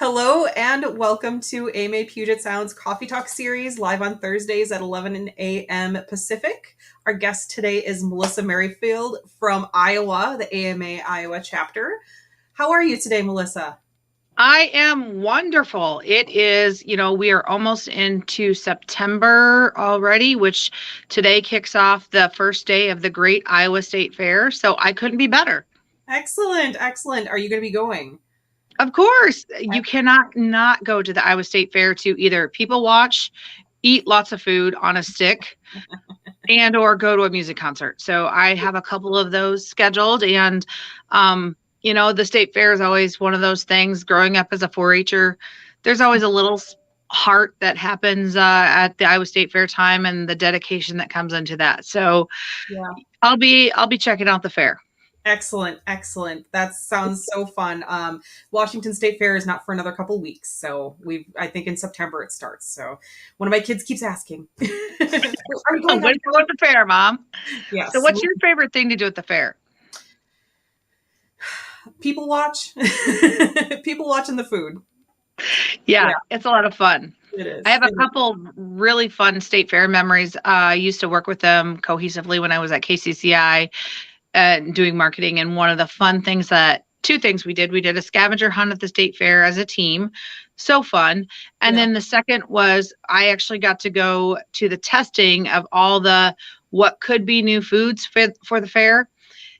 Hello and welcome to AMA Puget Sound's Coffee Talk series, live on Thursdays at 11 a.m. Pacific. Our guest today is Melissa Merrifield from Iowa, the AMA Iowa chapter. How are you today, Melissa? I am wonderful. It is, we are almost into September already, which today kicks off the first day of the Great Iowa State Fair. So I couldn't be better. Excellent, excellent. Are you going to be going? Of course, you cannot not go to the Iowa State Fair to either people watch, eat lots of food on a stick, and or go to a music concert. So I have a couple of those scheduled, and the state fair is always one of those things. Growing up as a 4-H'er, there's always a little heart that happens at the Iowa State Fair time and the dedication that comes into that. So Yeah. I'll be checking out the fair. Excellent, excellent. That sounds so fun. Washington State Fair is not for another couple weeks, so I think in September it starts. So one of my kids keeps asking, "Are you going to the fair, Mom?" Yes. So what's your favorite thing to do at the fair? People watch. People watching the food. Yeah, it's a lot of fun. It is. I have a couple really fun state fair memories. I used to work with them cohesively when I was at KCCI and doing marketing. And one of the fun things two things we did a scavenger hunt at the state fair as a team. So fun. And then the second was I actually got to go to the testing of all the what could be new foods for the fair.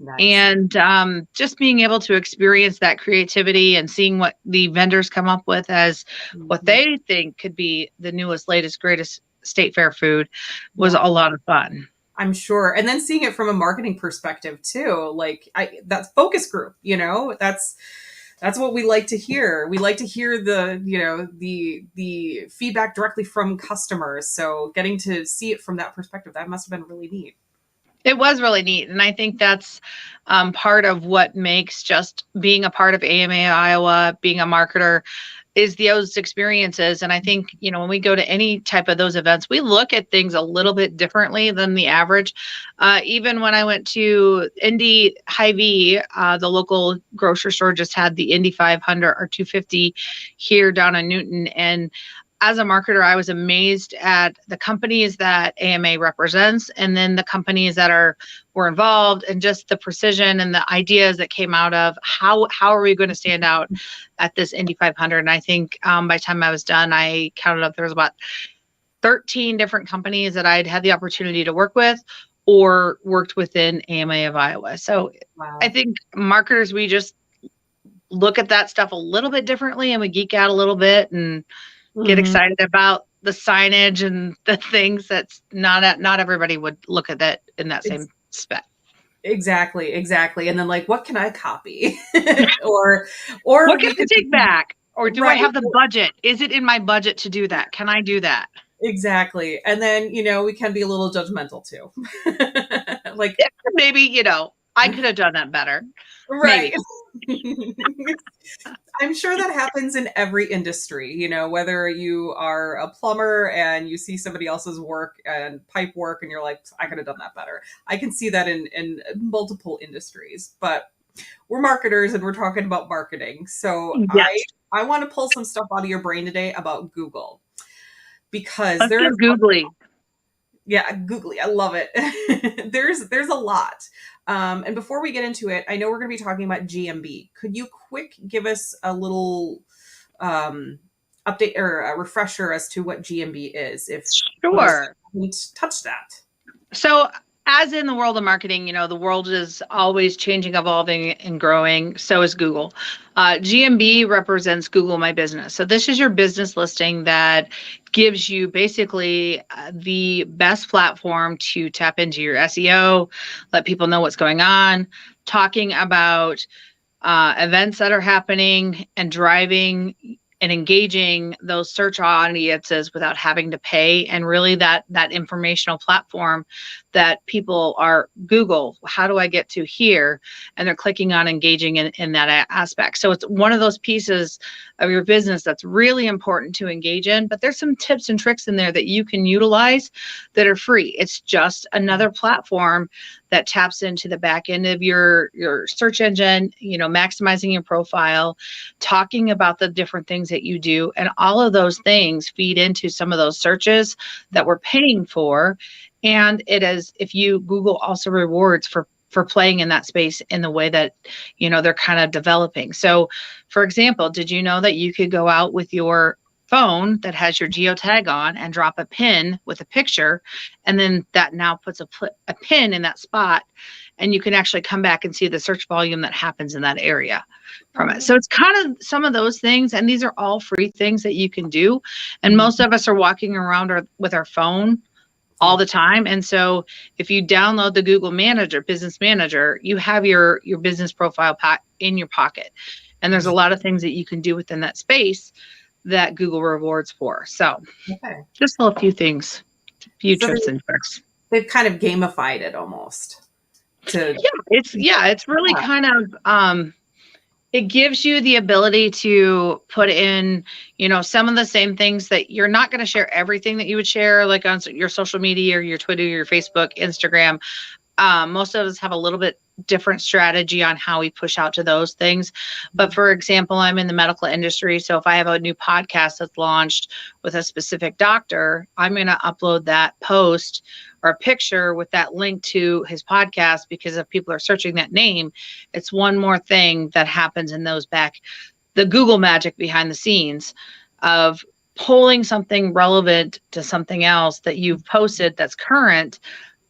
Nice. And just being able to experience that creativity and seeing what the vendors come up with as what they think could be the newest, latest, greatest state fair food was a lot of fun. I'm sure. And then seeing it from a marketing perspective too, like that's focus group, that's what we like to hear. We like to hear the feedback directly from customers. So getting to see it from that perspective, that must have been really neat. It was really neat. And I think that's part of what makes just being a part of AMA Iowa, being a marketer, is those experiences. And I think, when we go to any type of those events, we look at things a little bit differently than the average. Even when I went to Indy Hy-Vee, the local grocery store just had the Indy 500 or 250 here down in Newton. And as a marketer, I was amazed at the companies that AMA represents and then the companies that were involved and just the precision and the ideas that came out of how are we going to stand out at this Indy 500. And I think by the time I was done, I counted up there was about 13 different companies that I'd had the opportunity to work with or worked within AMA of Iowa. So I think marketers, we just look at that stuff a little bit differently and we geek out a little bit and get excited about the signage and the things that's not everybody would look at that in that same spec. Exactly. And then what can I copy? or what can I take back? Or do I have the budget? Is it in my budget to do that? Can I do that? Exactly. And then, we can be a little judgmental too. Maybe, I could have done that better. Right. I'm sure that happens in every industry, whether you are a plumber and you see somebody else's work and pipe work and you're like, I could have done that better. I can see that in multiple industries, but we're marketers and we're talking about marketing. So yes. I want to pull some stuff out of your brain today about Google because there's googly. Yeah, googly. I love it. There's a lot. And before we get into it, I know we're going to be talking about GMB. Could you quick give us a little update or a refresher as to what GMB is? Sure. Touch that. So as in the world of marketing, the world is always changing, evolving, and growing. So is Google. GMB represents Google My Business. So this is your business listing that gives you basically the best platform to tap into your SEO, let people know what's going on, talking about events that are happening and driving and engaging those search audiences without having to pay, and really that informational platform that people are Google, how do I get to here? And they're clicking on engaging in that aspect. So it's one of those pieces of your business that's really important to engage in, but there's some tips and tricks in there that you can utilize that are free. It's just another platform that taps into the back end of your search engine, maximizing your profile, talking about the different things that you do. And all of those things feed into some of those searches that we're paying for. And it is, if you Google also rewards for playing in that space in the way that, they're kind of developing. So for example, did you know that you could go out with your phone that has your geotag on and drop a pin with a picture, and then that now puts a pin in that spot, and you can actually come back and see the search volume that happens in that area from it. So it's kind of some of those things, and these are all free things that you can do. And most of us are walking around with our phone all the time. And so if you download the Google Business Manager, you have your business profile in your pocket. And there's a lot of things that you can do within that space that Google rewards for. So just a few things, a few tips and tricks. They've kind of gamified it almost. It's really kind of, it gives you the ability to put in, some of the same things that you're not going to share everything that you would share, like on your social media or your Twitter, your Facebook, Instagram. Most of us have a little bit different strategy on how we push out to those things. But for example, I'm in the medical industry. So if I have a new podcast that's launched with a specific doctor, I'm going to upload that post or a picture with that link to his podcast, because if people are searching that name, it's one more thing that happens in the Google magic behind the scenes of pulling something relevant to something else that you've posted that's current,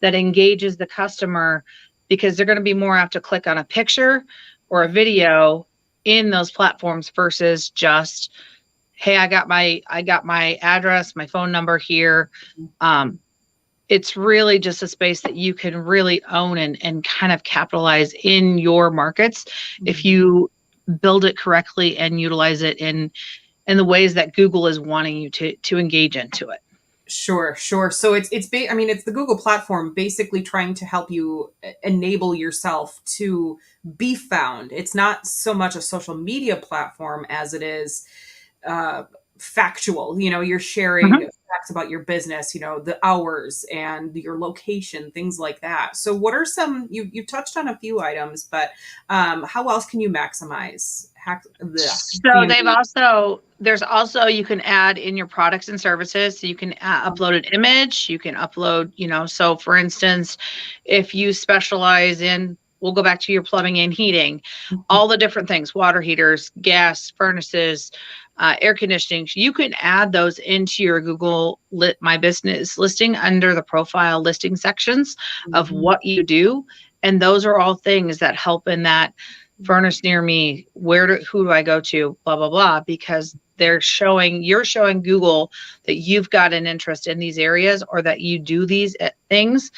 that engages the customer, because they're going to be more apt to click on a picture or a video in those platforms versus just, hey, I got my address, my phone number here. It's really just a space that you can really own and kind of capitalize in your markets if you build it correctly and utilize it in the ways that Google is wanting you to engage into it. Sure. So it's the Google platform basically trying to help you enable yourself to be found. It's not so much a social media platform as it is factual. You're sharing facts about your business, the hours and your location, things like that. So what are some, you touched on a few items, but how else can you maximize this? So there's also, you can add in your products and services. So you can upload an image, you can upload, so for instance, if you specialize in, we'll go back to your plumbing and heating, all the different things, water heaters, gas, furnaces, air conditioning, you can add those into your Google My Business listing under the profile listing sections of what you do. And those are all things that help in that furnace near me, who do I go to, blah, blah, blah, because you're showing Google that you've got an interest in these areas or that you do these things.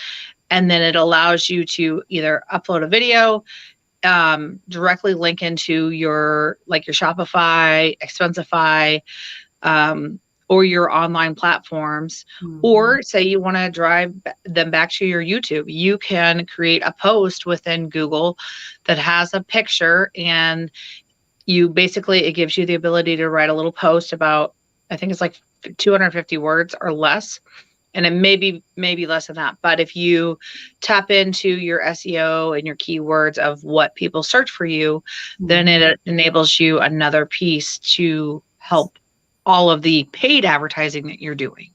And then it allows you to either upload a video, directly link into your Shopify, Expensify, or your online platforms, or say you want to drive them back to your YouTube. You can create a post within Google that has a picture, and it gives you the ability to write a little post about, I think it's like 250 words or less. And it may be less than that. But if you tap into your SEO and your keywords of what people search for you, then it enables you another piece to help all of the paid advertising that you're doing.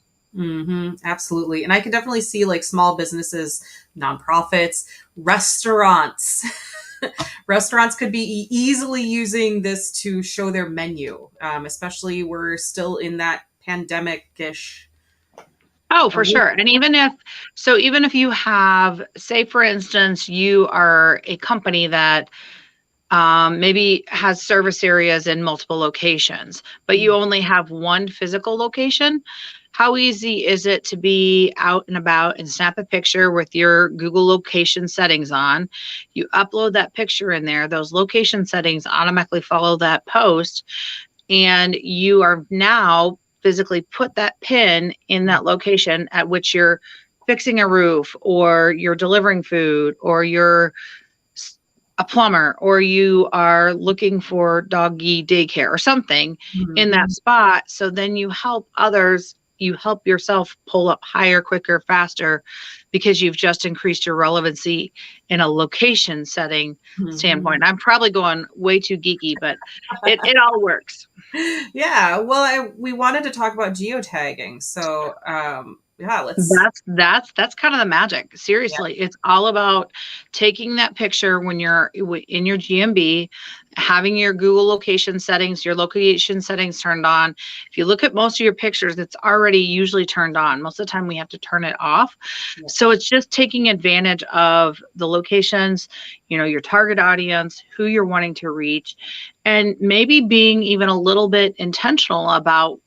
Absolutely. And I can definitely see like small businesses, nonprofits, restaurants. Restaurants could be easily using this to show their menu, especially we're still in that pandemic-ish. Oh, for sure. And even if you have, say, for instance, you are a company that maybe has service areas in multiple locations, but you only have one physical location, how easy is it to be out and about and snap a picture with your Google location settings on? You upload that picture in there, those location settings automatically follow that post, and you are now physically put that pin in that location at which you're fixing a roof, or you're delivering food, or you're a plumber, or you are looking for doggy daycare or something in that spot. So then you help others you help yourself pull up higher, quicker, faster, because you've just increased your relevancy in a location setting standpoint. I'm probably going way too geeky, but it all works. Yeah, well, we wanted to talk about geotagging, so yeah, let's. That's kind of the magic. Yeah. Seriously, it's all about taking that picture when you're in your GMB, having your Google location settings, your location settings turned on. If you look at most of your pictures, it's already usually turned on. Most of the time we have to turn it off. Yeah. So it's just taking advantage of the locations, your target audience, who you're wanting to reach, and maybe being even a little bit intentional about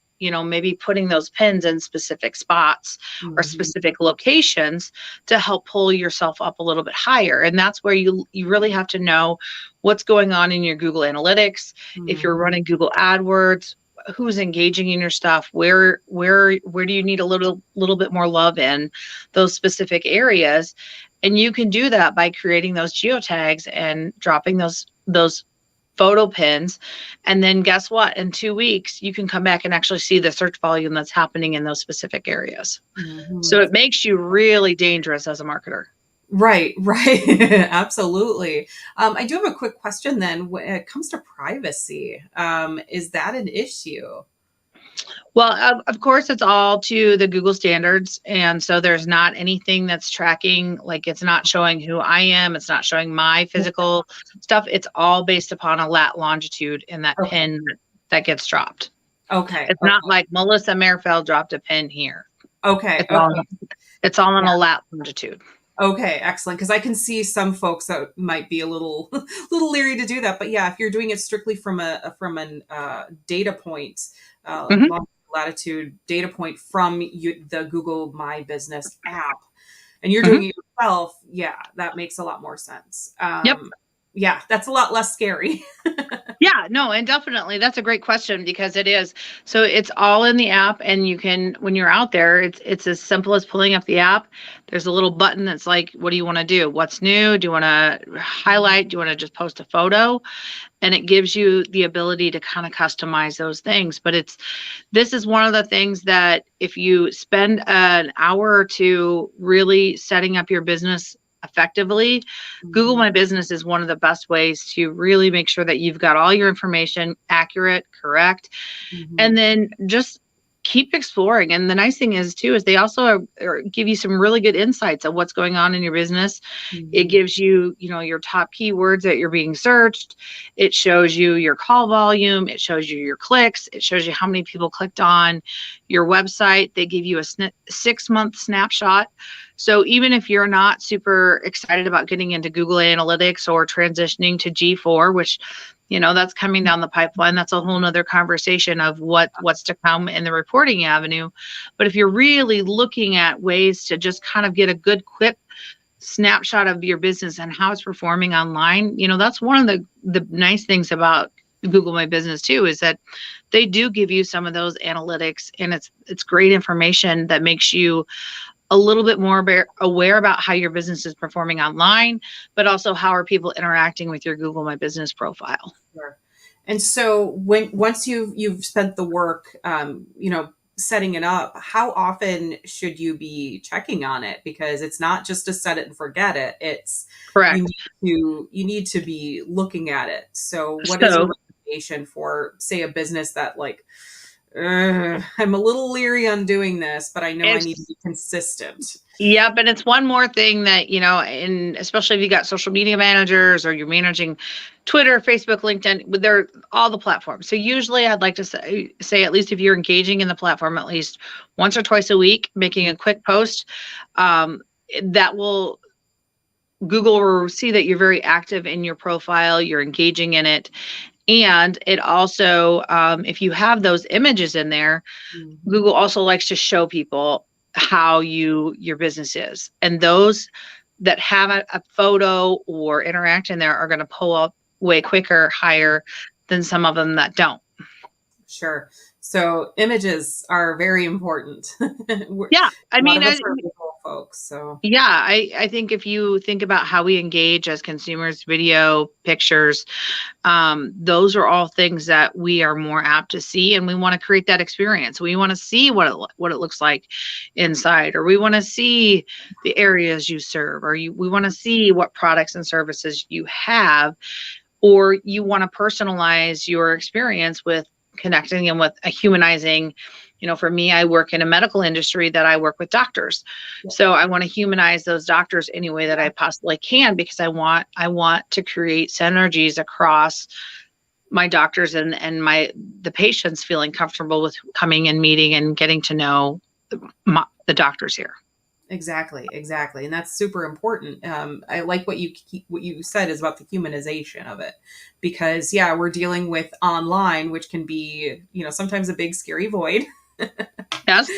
maybe putting those pins in specific spots or specific locations to help pull yourself up a little bit higher. And that's where you really have to know what's going on in your Google Analytics. If you're running Google AdWords, who's engaging in your stuff, where do you need a little bit more love in those specific areas. And you can do that by creating those geotags and dropping those photo pins. And then guess what? In 2 weeks, you can come back and actually see the search volume that's happening in those specific areas. So it makes you really dangerous as a marketer. Right. Absolutely. I do have a quick question then. When it comes to privacy, is that an issue? Well, of course, it's all to the Google standards. And so there's not anything that's tracking, like it's not showing who I am. It's not showing my physical stuff. It's all based upon a lat longitude in that pin that gets dropped. Okay. It's not like Melissa Merrifield dropped a pin here. Okay. It's all in a lat longitude. Okay, excellent. Because I can see some folks that might be a little leery to do that. But yeah, if you're doing it strictly from an data point, latitude data point from the Google My Business app, and you're doing it yourself, yeah, that makes a lot more sense. Yep. Yeah, that's a lot less scary. Yeah, no, and definitely that's a great question because it is. So it's all in the app, and you can, when you're out there, it's as simple as pulling up the app. There's a little button that's like, what do you want to do? What's new? Do you want to highlight? Do you want to just post a photo? And it gives you the ability to kind of customize those things. But this is one of the things that if you spend an hour or two really setting up your business effectively, Google My Business is one of the best ways to really make sure that you've got all your information accurate, correct, and then just keep exploring. And the nice thing is too, is they also give you some really good insights of what's going on in your business. It gives you, your top keywords that you're being searched. It shows you your call volume. It shows you your clicks. It shows you how many people clicked on your website. They give you a 6-month snapshot. So even if you're not super excited about getting into Google Analytics or transitioning to G4, which that's coming down the pipeline. That's a whole nother conversation of what's to come in the reporting avenue. But if you're really looking at ways to just kind of get a good, quick snapshot of your business and how it's performing online, that's one of the nice things about Google My Business too, is that they do give you some of those analytics, and it's great information that makes you a little bit more aware about how your business is performing online, but also how are people interacting with your Google My Business profile. Sure. And so once you've spent the work, setting it up, how often should you be checking on it? Because it's not just to set it and forget it. It's correct. You need to be looking at it. So what is a recommendation for, say, a business that like, I'm a little leery on doing this, but I know I need to be consistent. Yeah, but it's one more thing that, and especially if you got social media managers or you're managing Twitter, Facebook, LinkedIn, they're all the platforms. So usually I'd like to say at least if you're engaging in the platform at least once or twice a week, making a quick post, Google will see that you're very active in your profile, you're engaging in it. And it also, if you have those images in there, Google also likes to show people how your business is. And those that have a photo or interact in there are going to pull up way quicker, higher than some of them that don't. Sure. So images are very important. Yeah. I mean, folks. So Yeah, I think if you think about how we engage as consumers, video, pictures, those are all things that we are more apt to see, and we want to create that experience. We want to see what it looks like inside, or we want to see the areas you serve, or we want to see what products and services you have, or you want to personalize your experience with connecting and with a humanizing. For me, I work in a medical industry that I work with doctors. So I want to humanize those doctors any way that I possibly can, because I want to create synergies across my doctors and the patients feeling comfortable with coming and meeting and getting to know the doctors here. Exactly. And that's super important. I like what you said is about the humanization of it, because we're dealing with online, which can be, sometimes a big scary void. Yes.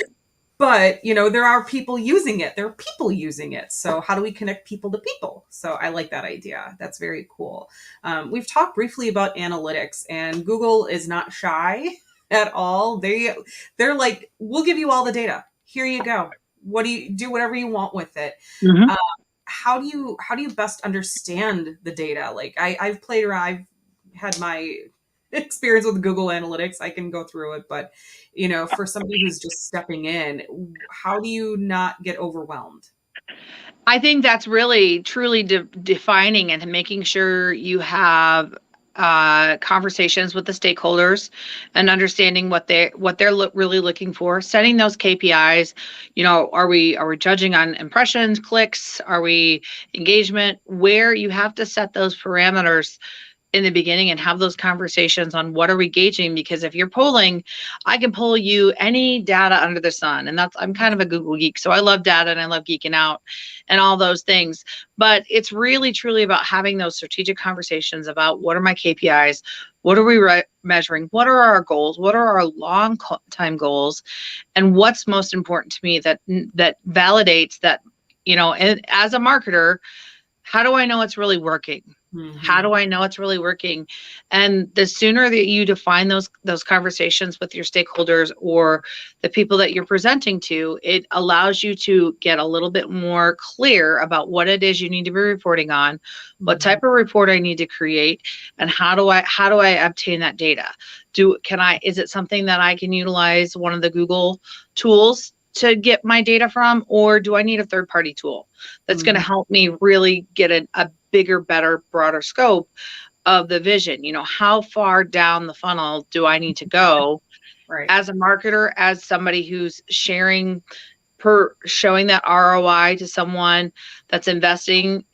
But, there are people using it. There are people using it. So how do we connect people to people? So I like that idea. That's very cool. We've talked briefly about analytics, and Google is not shy at all. They're like, we'll give you all the data. Here you go. What do you do? Whatever you want with it. Mm-hmm. How do you best understand the data? Like I've played around. I've had my experience with Google Analytics. I can go through it, but for somebody who's just stepping in, how do you not get overwhelmed? I think that's really truly defining and making sure you have conversations with the stakeholders and understanding what they're really looking for, setting those KPIs. Are we judging on impressions, clicks? Are we engagement? Where you have to set those parameters in the beginning and have those conversations on what are we gauging, because if you're polling, I can pull you any data under the sun, and I'm kind of a Google geek, so I love data and I love geeking out and all those things. But it's really truly about having those strategic conversations about what are my KPIs, what are we measuring, what are our goals, what are our long time goals, and what's most important to me that validates that. As a marketer, how do I know it's really working? Mm-hmm. How do I know it's really working? And the sooner that you define those conversations with your stakeholders or the people that you're presenting to, it allows you to get a little bit more clear about what it is you need to be reporting on, what type of report I need to create, and how do I obtain that data? Is it something that I can utilize one of the Google tools to get my data from, or do I need a third-party tool that's going to help me really get a bigger, better, broader scope of the vision? How far down the funnel do I need to go as a marketer, as somebody who's showing that ROI to someone that's investing?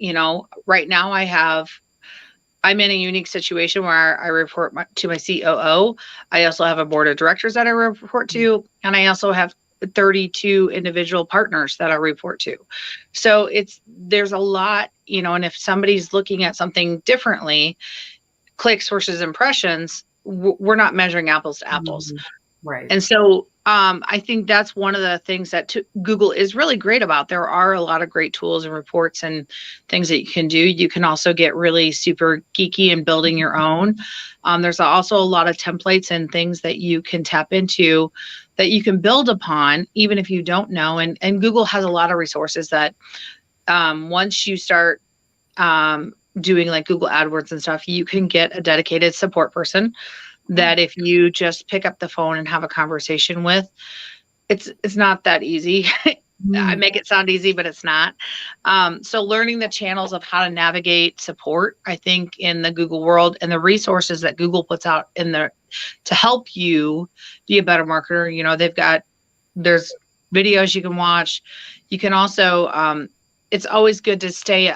Right now I'm in a unique situation where I report to my COO. I also have a board of directors that I report to, and I also have 32 individual partners that I report to. So there's a lot, and if somebody's looking at something differently, clicks versus impressions, we're not measuring apples to apples. Right. And so I think that's one of the things that Google is really great about. There are a lot of great tools and reports and things that you can do. You can also get really super geeky in building your own. There's also a lot of templates and things that you can tap into that you can build upon, even if you don't know. And Google has a lot of resources that once you start doing like Google AdWords and stuff, you can get a dedicated support person that if you just pick up the phone and have a conversation with. It's not that easy. I make it sound easy, but it's not. So learning the channels of how to navigate support, I think, in the Google world, and the resources that Google puts out in there to help you be a better marketer. There's videos you can watch. You can also, it's always good to stay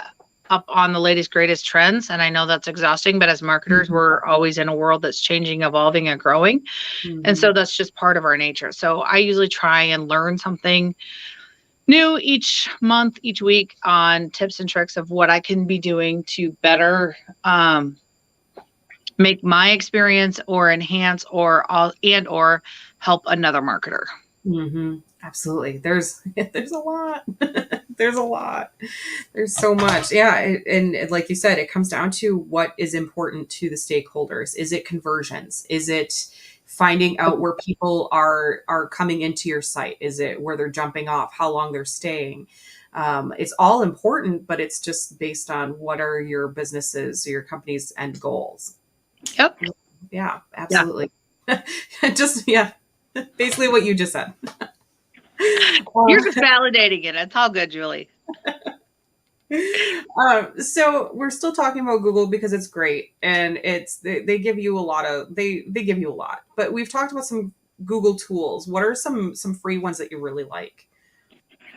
up on the latest, greatest trends. And I know that's exhausting, but as marketers, we're always in a world that's changing, evolving, and growing. And so that's just part of our nature. So I usually try and learn something new each month, each week, on tips and tricks of what I can be doing to better make my experience or enhance or help another marketer. Absolutely. There's a lot. There's a lot. There's so much. Yeah. And like you said, it comes down to what is important to the stakeholders. Is it conversions? Is it finding out where people are coming into your site. Is it where they're jumping off, how long they're staying? It's all important, but it's just based on what are your businesses, your company's end goals. Yep. Yeah, absolutely. Yeah. Just, yeah, basically what you just said. You're just validating it. It's all good, Julie. So we're still talking about Google because it's great, and they give you a lot of they give you a lot. But we've talked about some Google tools. What are some free ones that you really like?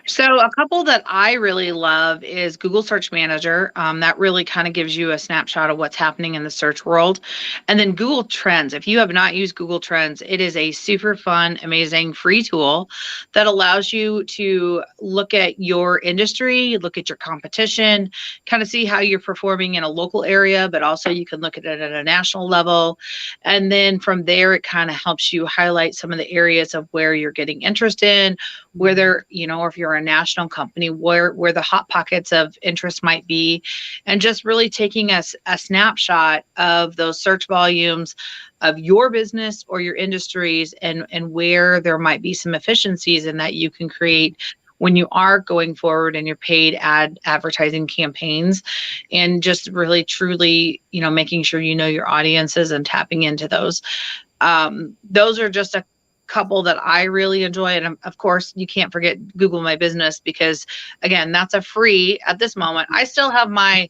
So a couple that I really love is Google Search Manager. That really kind of gives you a snapshot of what's happening in the search world. And then Google Trends. If you have not used Google Trends, it is a super fun, amazing free tool that allows you to look at your industry, look at your competition, kind of see how you're performing in a local area, but also you can look at it at a national level. And then from there, it kind of helps you highlight some of the areas of where you're getting interest in, where they're, or if you're a national company, where the hot pockets of interest might be, and just really taking a snapshot of those search volumes of your business or your industries, and where there might be some efficiencies in that you can create when you are going forward in your paid advertising campaigns, and just really truly, making sure you know your audiences and tapping into those. Those are just a couple that I really enjoy. And of course, you can't forget Google My Business, because again, that's a free at this moment. I still have I'm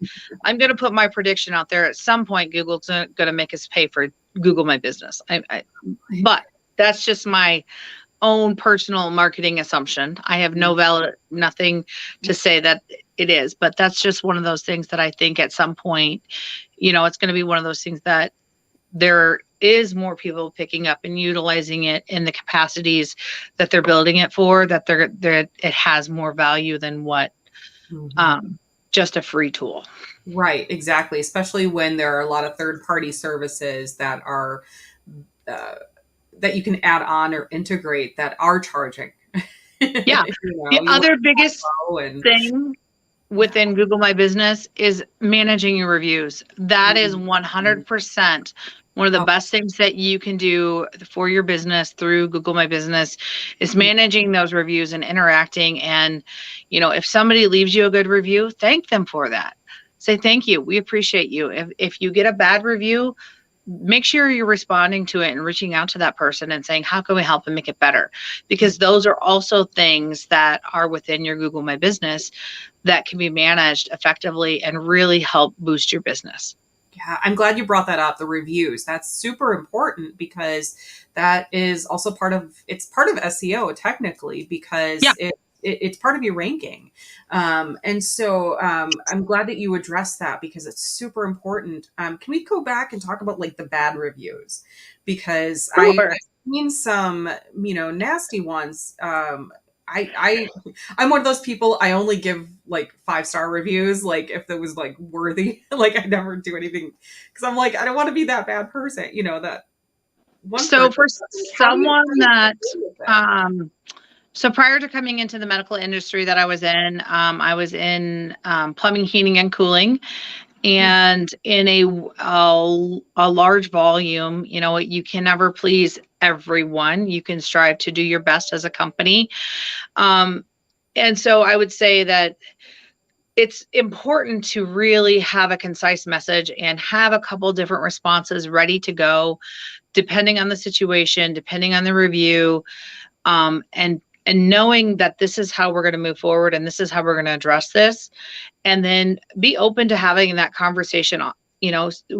going to put my prediction out there. At some point, Google's going to make us pay for Google My Business. But that's just my own personal marketing assumption. I have nothing to say that it is, but that's just one of those things that I think at some point, it's going to be one of those things that there is more people picking up and utilizing it in the capacities that they're building it for, that it has more value than what just a free tool. Right, exactly. Especially when there are a lot of third-party services that are that you can add on or integrate that are charging. Yeah. The other biggest thing within Google My Business is managing your reviews. That is 100% one of the best things that you can do for your business through Google My Business, is managing those reviews and interacting. And, if somebody leaves you a good review, thank them for that. Say, thank you. We appreciate you. If you get a bad review, make sure you're responding to it and reaching out to that person and saying, how can we help and make it better? Because those are also things that are within your Google My Business that can be managed effectively and really help boost your business. Yeah, I'm glad you brought that up, the reviews. That's super important, because that is also it's part of SEO technically, because it's part of your ranking. And so I'm glad that you addressed that, because it's super important. Can we go back and talk about like the bad reviews? Because I've seen some, nasty ones. I'm one of those people, I only give like 5-star reviews, like if it was like worthy. Like I never do anything, because I'm like, I don't want to be that bad person, that one. So for someone that so prior to coming into the medical industry that I was in plumbing, heating, and cooling. And in a large volume, you can never please everyone. You can strive to do your best as a company. And so I would say that it's important to really have a concise message and have a couple different responses ready to go, depending on the situation, depending on the review, and knowing that this is how we're going to move forward and this is how we're going to address this. And then be open to having that conversation,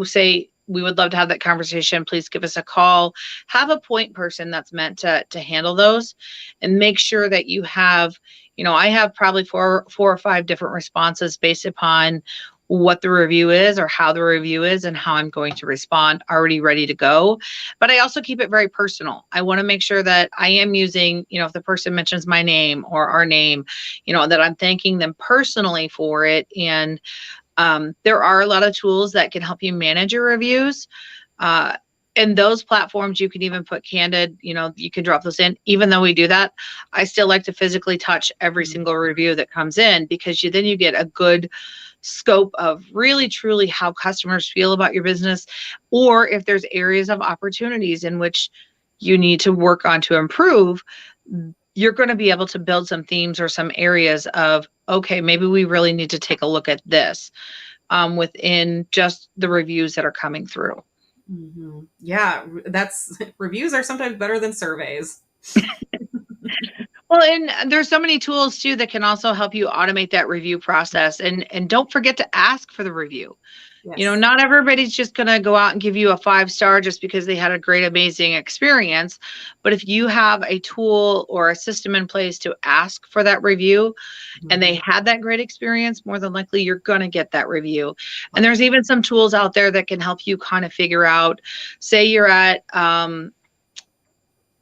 say, we would love to have that conversation. Please give us a call. Have a point person that's meant to handle those, and make sure that you have, I have probably four or five different responses based upon what the review is or how the review is and how I'm going to respond, already ready to go. But I also keep it very personal. I want to make sure that I am using, if the person mentions my name or our name, that I'm thanking them personally for it. And there are a lot of tools that can help you manage your reviews. And those platforms, you can even put candid, you can drop those in. Even though we do that, I still like to physically touch every single review that comes in, because then you get a good scope of really truly how customers feel about your business, or if there's areas of opportunities in which you need to work on to improve, you're going to be able to build some themes or some areas of, okay, maybe we really need to take a look at this within just the reviews that are coming through. Mm-hmm. Yeah, that's reviews are sometimes better than surveys. Well, and there's so many tools too that can also help you automate that review process. And don't forget to ask for the review. Yes. Not everybody's just going to go out and give you a 5-star just because they had a great, amazing experience. But if you have a tool or a system in place to ask for that review, and they had that great experience, more than likely you're going to get that review. And there's even some tools out there that can help you kind of figure out, say you're at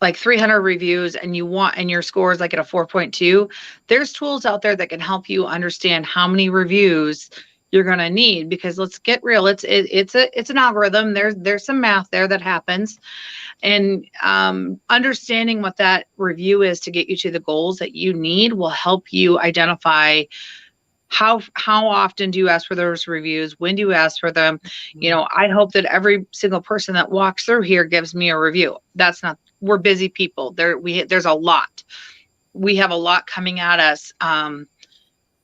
like 300 reviews and your score is like at a 4.2. There's tools out there that can help you understand how many reviews you're going to need, because let's get real, it's an algorithm. There's some math there that happens, and understanding what that review is to get you to the goals that you need will help you identify how often do you ask for those reviews, when do you ask for them. I hope that every single person that walks through here gives me a review. We're busy people. There's a lot. We have a lot coming at us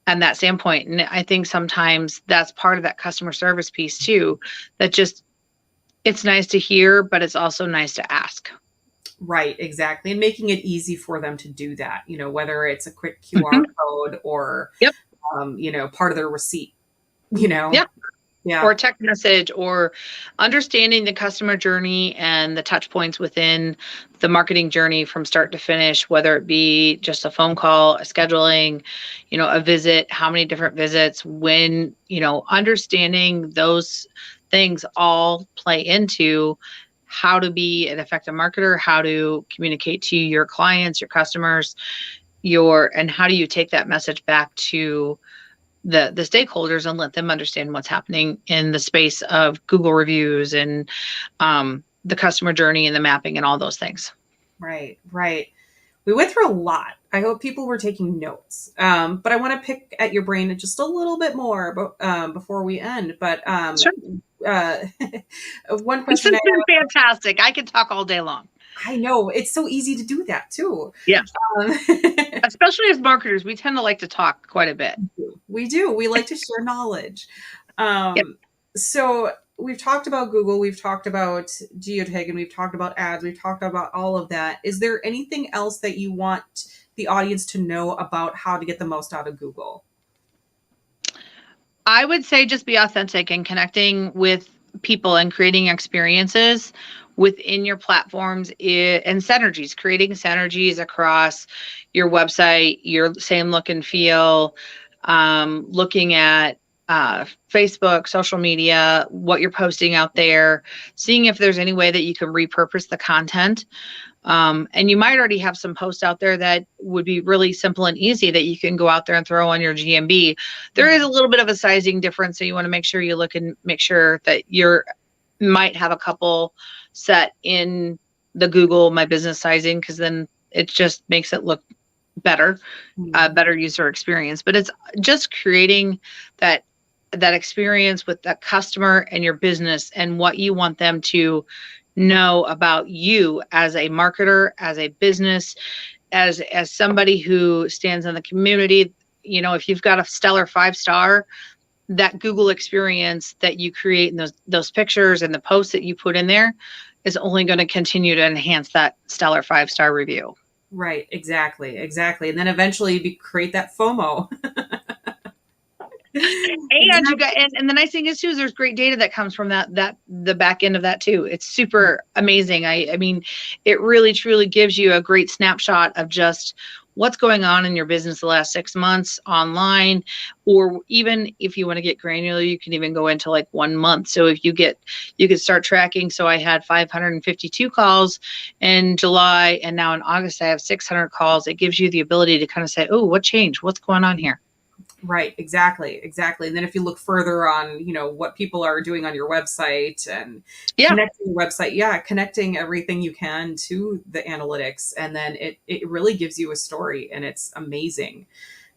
and that standpoint. And I think sometimes that's part of that customer service piece too, that just, it's nice to hear, but it's also nice to ask. Right, exactly. And making it easy for them to do that, whether it's a quick QR code or, Yep. Part of their receipt, Yeah. Yeah. Or text message, or understanding the customer journey and the touch points within the marketing journey from start to finish, whether it be just a phone call, a scheduling, a visit, how many different visits, when, understanding those things all play into how to be an effective marketer, how to communicate to your clients, your customers, and how do you take that message back to the stakeholders and let them understand what's happening in the space of Google reviews and the customer journey and the mapping and all those things. Right. We went through a lot. I hope people were taking notes. But I want to pick at your brain just a little bit more before we end. But Sure. One This question. has been fantastic. I could talk all day long. I know. It's so easy to do that too. Yeah. Especially as marketers, we tend to like to talk quite a bit. We do. We like to share knowledge. Yep. So we've talked about Google, we've talked about Geotagging, we've talked about ads, we've talked about all of that. Is there anything else that you want the audience to know about how to get the most out of Google? I would say just be authentic and connecting with people and creating experiences within your platforms and synergies, creating synergies across your website, your same look and feel, looking at Facebook, social media, what you're posting out there, seeing if there's any way that you can repurpose the content. And you might already have some posts out there that would be really simple and easy that you can go out there and throw on your GMB. There is a little bit of a sizing difference, so you want to make sure you look and make sure that might have a couple set in the Google My Business sizing, because then it just makes it look better, better user experience. But it's just creating that experience with the customer and your business and what you want them to know about you as a marketer, as a business, as somebody who stands in the community. If you've got a stellar 5-star, that Google experience that you create in those pictures and the posts that you put in there is only going to continue to enhance that stellar 5-star review. Right. Exactly. And then eventually you create that FOMO. And you got, and the nice thing is too, is there's great data that comes from the back end of that too. It's super amazing. I mean, it really truly gives you a great snapshot of just what's going on in your business the last 6 months online, or even if you want to get granular, you can even go into like 1 month. So if you could start tracking. So I had 552 calls in July, and now in August I have 600 calls. It gives you the ability to kind of say, oh, what changed? What's going on here? Right. Exactly. And then if you look further on, what people are doing on your website and connecting your website, connecting everything you can to the analytics. And then it really gives you a story, and it's amazing.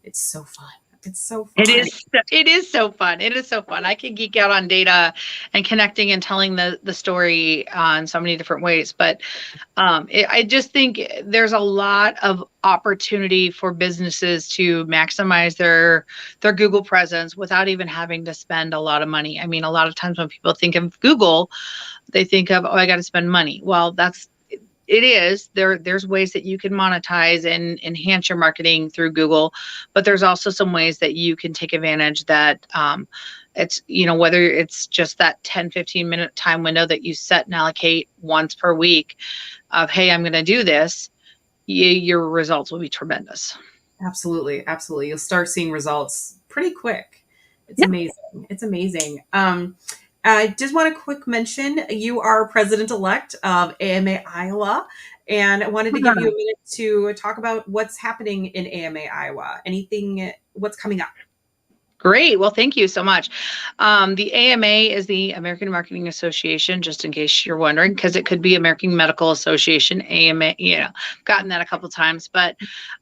It's so fun. It's so It fun. is. It is so fun. It is so fun. I can geek out on data and connecting and telling the story in so many different ways. But I just think there's a lot of opportunity for businesses to maximize their Google presence without even having to spend a lot of money. I mean, a lot of times when people think of Google, they think of, oh, I got to spend money. Well, it is there's ways that you can monetize and enhance your marketing through Google, but there's also some ways that you can take advantage that it's, whether it's just that 10-15 minute time window that you set and allocate once per week of, hey, I'm going to do this, your results will be tremendous. Absolutely, absolutely. You'll start seeing results pretty quick. It's Yeah. amazing. It's amazing. I just want to quick mention you are president elect of AMA Iowa, and I wanted to give you a minute to talk about what's happening in AMA Iowa. Anything, what's coming up? Great. Well, thank you so much. The AMA is the American Marketing Association, just in case you're wondering, because it could be American Medical Association, AMA, gotten that a couple times. But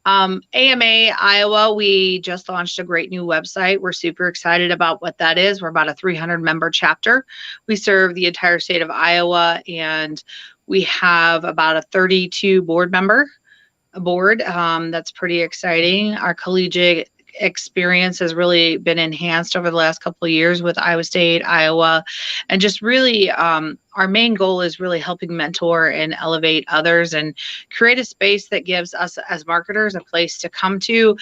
AMA Iowa, we just launched a great new website. We're super excited about what that is. We're about a 300 member chapter. We serve the entire state of Iowa, and we have about a 32 board member board. That's pretty exciting. Our collegiate experience has really been enhanced over the last couple of years with Iowa State, Iowa, and just really our main goal is really helping mentor and elevate others and create a space that gives us as marketers a place to come to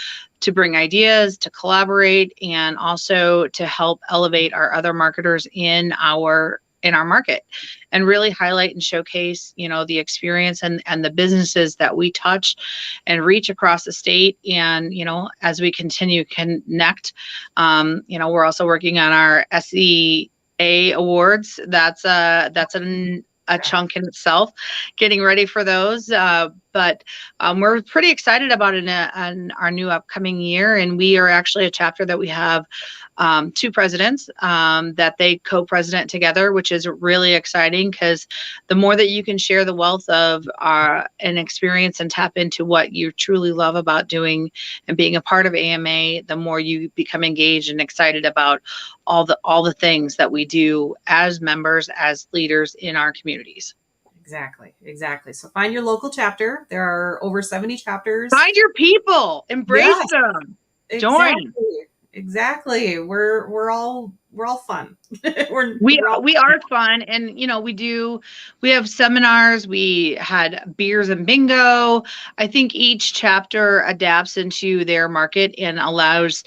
bring ideas, to collaborate, and also to help elevate our other marketers in our market and really highlight and showcase, the experience and the businesses that we touch and reach across the state. And, as we continue to connect, we're also working on our SEA awards. That's a chunk in itself, getting ready for those. But we're pretty excited about it in our new upcoming year. And we are actually a chapter that we have two presidents that they co-president together, which is really exciting because the more that you can share the wealth of an experience and tap into what you truly love about doing and being a part of AMA, the more you become engaged and excited about all the things that we do as members, as leaders in our communities. Exactly. So find your local chapter. There are over 70 chapters. Find your people, embrace them, join. Exactly. We're all fun. We are fun, and we have seminars. We had beers and bingo. I think each chapter adapts into their market and allows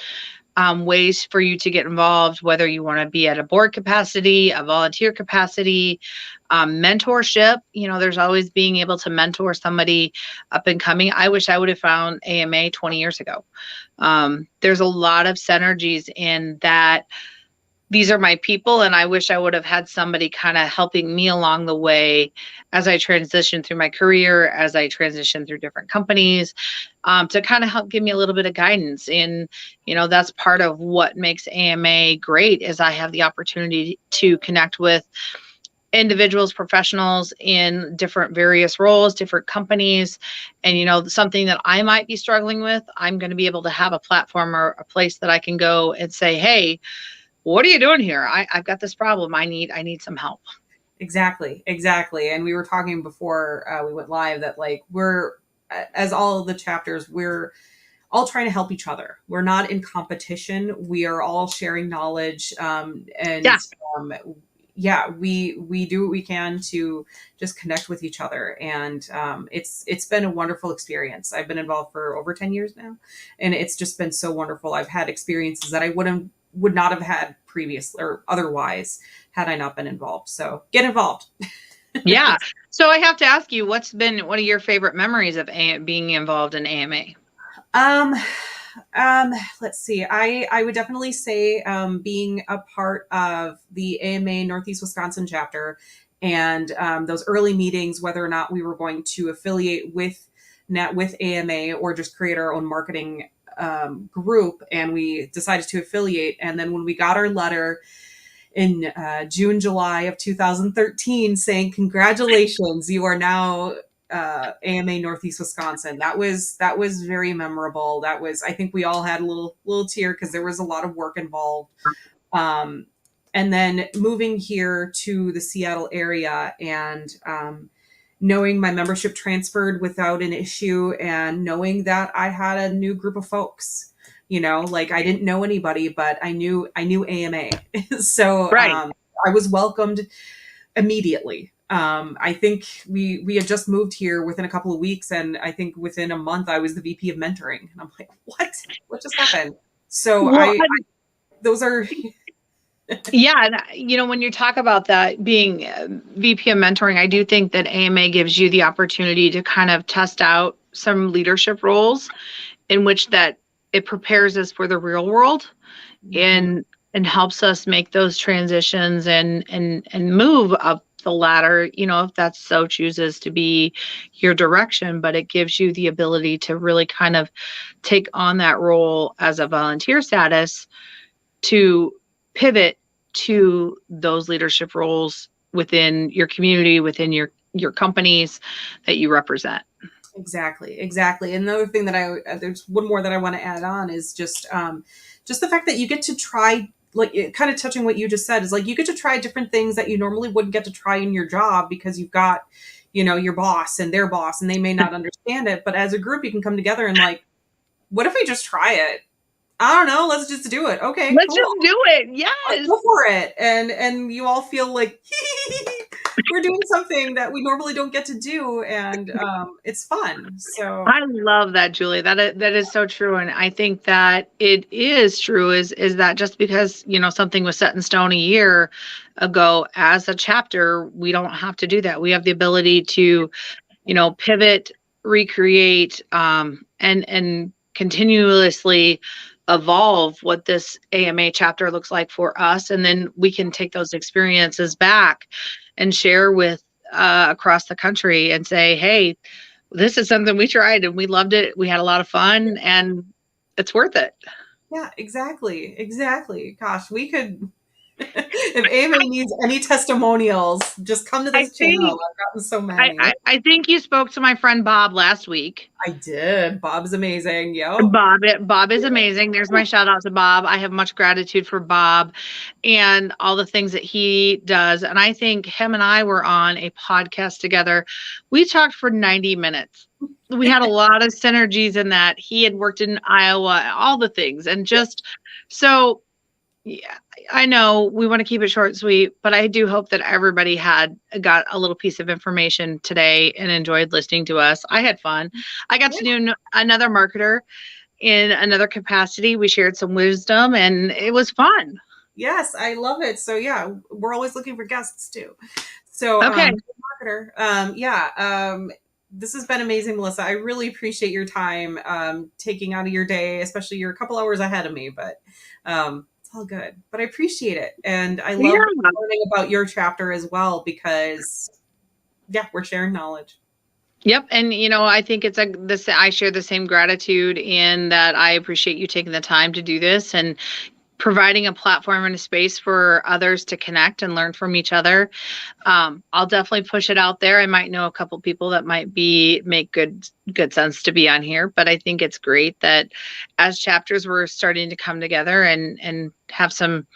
ways for you to get involved, whether you want to be at a board capacity, a volunteer capacity, mentorship. There's always being able to mentor somebody up and coming. I wish I would have found AMA 20 years ago. There's a lot of synergies in that. These are my people, and I wish I would have had somebody kind of helping me along the way as I transition through my career, as I transition through different companies, to kind of help give me a little bit of guidance. And, that's part of what makes AMA great is I have the opportunity to connect with individuals, professionals in different various roles, different companies. And, something that I might be struggling with, I'm going to be able to have a platform or a place that I can go and say, hey, what are you doing here? I've got this problem. I need some help. Exactly. And we were talking before we went live that we're, as all of the chapters, we're all trying to help each other. We're not in competition. We are all sharing knowledge. We do what we can to just connect with each other. And it's been a wonderful experience. I've been involved for over 10 years now, and it's just been so wonderful. I've had experiences that I would not have had previous or otherwise had I not been involved. So get involved. Yeah. So I have to ask you, what's been one of your favorite memories of being involved in AMA? Let's see. I would definitely say being a part of the AMA Northeast Wisconsin chapter and those early meetings, whether or not we were going to affiliate with AMA or just create our own marketing group, and we decided to affiliate. And then when we got our letter in July of 2013 saying, congratulations, you are now AMA Northeast Wisconsin. That was very memorable. That was, I think we all had a little tear because there was a lot of work involved. Um, and then moving here to the Seattle area and knowing my membership transferred without an issue, and knowing that I had a new group of folks. Like I didn't know anybody, but I knew AMA. So Right. I was welcomed immediately. I think we had just moved here within a couple of weeks, and I think within a month I was the VP of mentoring. And I'm like, what just happened? So Well, those are yeah, and when you talk about that being VP of mentoring, I do think that AMA gives you the opportunity to kind of test out some leadership roles in which that it prepares us for the real world and helps us make those transitions and move up the ladder, if that so chooses to be your direction. But it gives you the ability to really kind of take on that role as a volunteer status to pivot to those leadership roles within your community, within your companies that you represent. Exactly. And the other thing that there's one more that I want to add on is just the fact that you get to try, like kind of touching what you just said, is like you get to try different things that you normally wouldn't get to try in your job because you've got, your boss and their boss, and they may not understand it. But as a group, you can come together and like, what if we just try it? I don't know. Let's just do it. Okay, Let's cool. just do it. Let's Yes. go for it. And you all feel like we're doing something that we normally don't get to do, and it's fun. So I love that, Julie. That is so true, and I think that it is true. Is that just because something was set in stone a year ago as a chapter, we don't have to do that. We have the ability to, pivot, recreate, and continuously evolve what this AMA chapter looks like for us, and then we can take those experiences back and share with across the country and say, hey, this is something we tried and we loved it. We had a lot of fun and it's worth it. yeah, exactly. Gosh, we could. If AMA needs any testimonials, just come to I this channel. think I've gotten so I, many. I think you spoke to my friend Bob last week. I did. Bob's amazing. Yep. Bob is amazing. There's my shout out to Bob. I have much gratitude for Bob and all the things that he does. And I think him and I were on a podcast together. We talked for 90 minutes. We had a lot of synergies in that. He had worked in Iowa, all the things. And just so, yeah, I know we want to keep it short and sweet, but I do hope that everybody got a little piece of information today and enjoyed listening to us. I had fun. I got to know another marketer in another capacity. We shared some wisdom and it was fun. Yes, I love it. So yeah, we're always looking for guests too. So Okay. marketer. This has been amazing, Melissa. I really appreciate your time taking out of your day, especially you're a couple hours ahead of me, but it's all good. But I appreciate it. And I love learning about your chapter as well, because we're sharing knowledge. Yep. And, I think I share the same gratitude in that I appreciate you taking the time to do this and providing a platform and a space for others to connect and learn from each other. I'll definitely push it out there. I might know a couple people that might make good sense to be on here, but I think it's great that as chapters, we're starting to come together and have some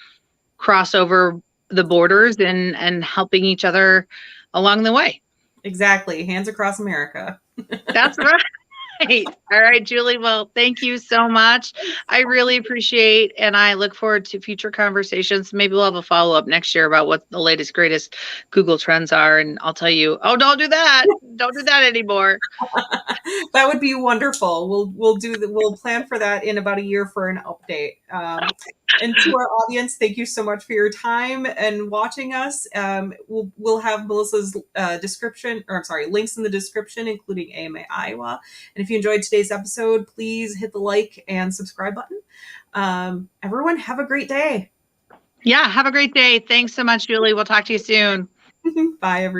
crossover the borders and helping each other along the way. Exactly. Hands across America. That's right. All right, Julie. Well, thank you so much. I really appreciate, and I look forward to future conversations. Maybe we'll have a follow-up next year about what the latest, greatest Google trends are. And I'll tell you, oh, don't do that. Don't do that anymore. That would be wonderful. We'll plan for that in about a year for an update. And to our audience, thank you so much for your time and watching us. We'll have Melissa's links in the description, including AMA Iowa. And if you enjoyed today's episode, please hit the like and subscribe button. Everyone, have a great day. Yeah, have a great day. Thanks so much, Julie. We'll talk to you soon. Bye, everyone.